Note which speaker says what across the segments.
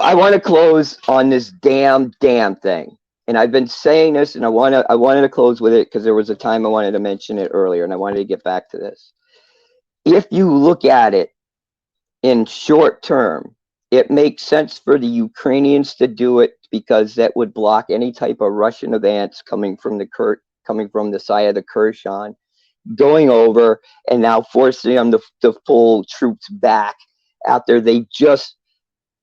Speaker 1: I want to close on this damn thing. And I've been saying this, and I wanted to close with it because there was a time I wanted to mention it earlier, and I wanted to get back to this. If you look at it in short term, it makes sense for the Ukrainians to do it because that would block any type of Russian advance coming from the side of the Kherson, going over and now forcing them to pull troops back after they just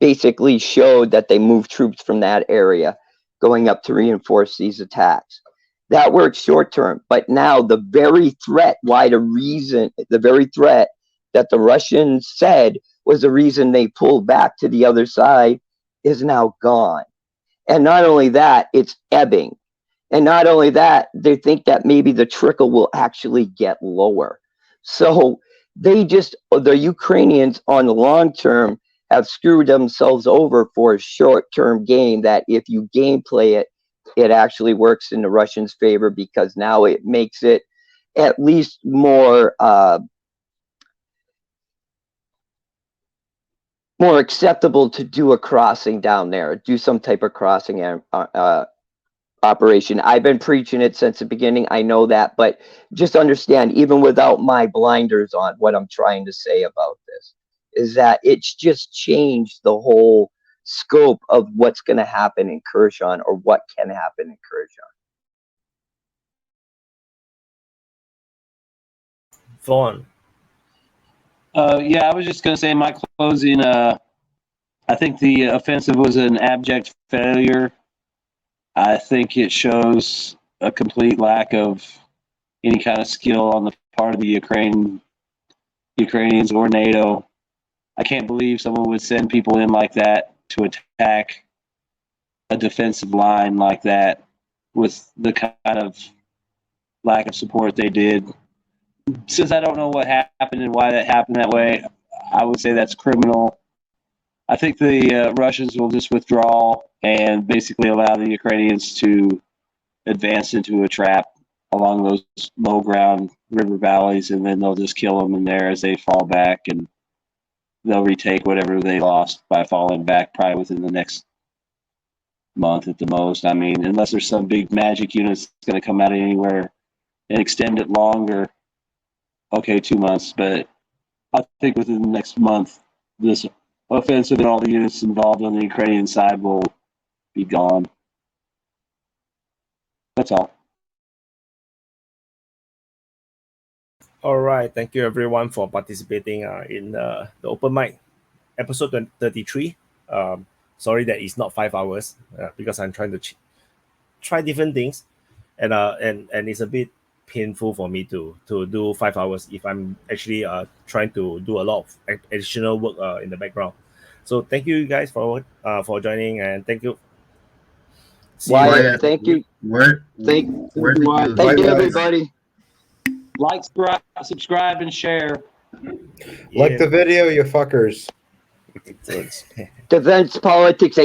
Speaker 1: basically showed that they moved troops from that area going up to reinforce these attacks. That works short term, but now the very threat that the Russians said was the reason they pulled back to the other side is now gone. And not only that, it's ebbing. And not only that, they think that maybe the trickle will actually get lower. So the Ukrainians on the long term have screwed themselves over for a short-term game that if you gameplay it, it actually works in the Russians' favor because now it makes it at least more acceptable to do a crossing down there, do some type of crossing operation. I've been preaching it since the beginning. I know that, but just understand, even without my blinders on, what I'm trying to say about this is that it's just changed the whole scope of what's going to happen in Kherson, or what can happen in Kherson.
Speaker 2: Vaughn.
Speaker 3: Yeah, I was just going to say my closing. I think the offensive was an abject failure. I think it shows a complete lack of any kind of skill on the part of the Ukrainians or NATO. I can't believe someone would send people in like that to attack a defensive line like that with the kind of lack of support they did. Since I don't know what happened and why that happened that way, I would say that's criminal. I think the Russians will just withdraw and basically allow the Ukrainians to advance into a trap along those low ground river valleys, and then they'll just kill them in there as they fall back, and they'll retake whatever they lost by falling back probably within the next month at the most. I mean, unless there's some big magic unit that's going to come out of anywhere and extend it longer, okay, 2 months, but I think within the next month, this offensive and all the units involved on the Ukrainian side will be gone. That's all.
Speaker 2: All right. Thank you, everyone, for participating in the Open Mic episode 33. Sorry that it's not 5 hours because I'm trying to try different things, and it's a bit painful for me to do 5 hours if I'm actually trying to do a lot of additional work in the background. So thank you guys for joining, and thank you.
Speaker 1: Wyatt, thank you.
Speaker 4: Thank
Speaker 1: you, everybody.
Speaker 3: Like, subscribe, and share.
Speaker 4: Like the video, you fuckers.
Speaker 1: Defense politics.